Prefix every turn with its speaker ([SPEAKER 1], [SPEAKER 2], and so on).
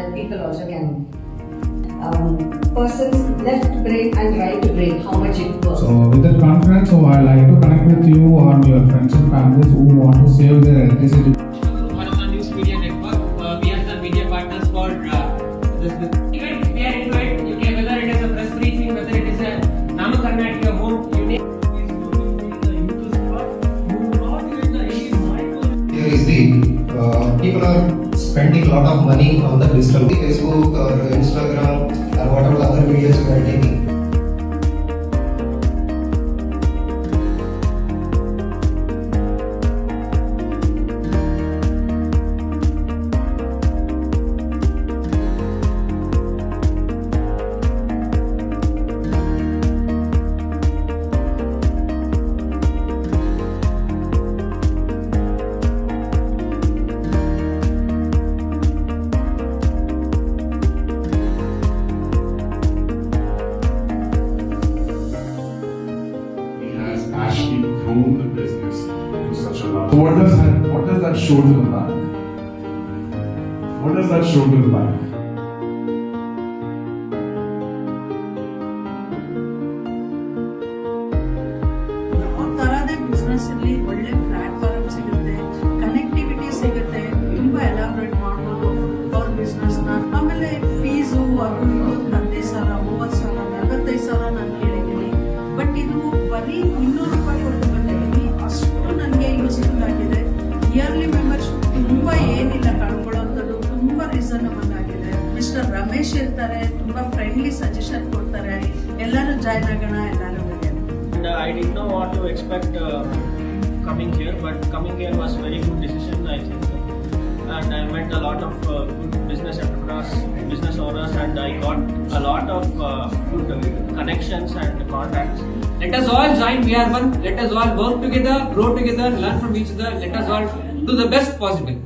[SPEAKER 1] that people also can. Person's left brain and right brain, how much it works.
[SPEAKER 2] So with that confidence, I like to connect with you or your friends and families who want to save their electricity.
[SPEAKER 3] One of the news media network, we are the media partners for this event. We are into it. You can, whether it is a press briefing, whether it is a Namakarnataka home, you name.
[SPEAKER 4] Here is the people are spending a lot of money on the digital Facebook or Instagram or whatever other videos you are taking.
[SPEAKER 5] Actually grown the business to such a large. So what does that show to the bank? What does that show to the bank?
[SPEAKER 6] ಯಾವ ತರದೇ business ಅಲ್ಲಿ ಒಳ್ಳೆ platform ಸಿಗುತ್ತೆ, connectivity ಸಿಗುತ್ತೆ, ತುಂಬಾ elaborate ಮಾಡ್ಬೋದು ಅವ್ರ business ನ. ಆಮೇಲೆ ಫೀಸು ಅವರು 15,000, 30,000, 45,000 ನಾನು ಕೇಳಿದ್ದೀನಿ. ಬಟ್ ಇದು ಬರೀ 200 ರೂಪಾಯಿ ಕೊಟ್ಟು ಬಂದಿದ್ದೀನಿ. ಅಷ್ಟು ನನಗೆ ಯೂಸ್ಫುಲ್ ಆಗಿದೆ. ಇಯರ್ಲಿ ಮೆಂಬರ್ಶಿಪ್ ತುಂಬಾ ಏನಿಲ್ಲ ಕಳ್ಕೊಳ್ಳೋಂಥದ್ದು, ತುಂಬಾ ರೀಸನಬಲ್ ಆಗಿದೆ. ಮಿಸ್ಟರ್ ರಮೇಶ್ ಇರ್ತಾರೆ, ತುಂಬಾ ಫ್ರೆಂಡ್ಲಿ ಸಜೆಷನ್ ಕೊಡ್ತಾರೆ. ಎಲ್ಲರೂ ಜಾಯ್ನ್ ಆಗೋಣ, ಎಲ್ಲರೂ ಬಗ್ಗೆ.
[SPEAKER 3] I did not want to expect coming here, but coming here was very good decision, I think. And I met a lot of good business entrepreneurs, business owners, and I got a lot of good connections and contacts. Let us all join. We are one. Let us all work together, grow together, learn from each other. Let us all do the best possible.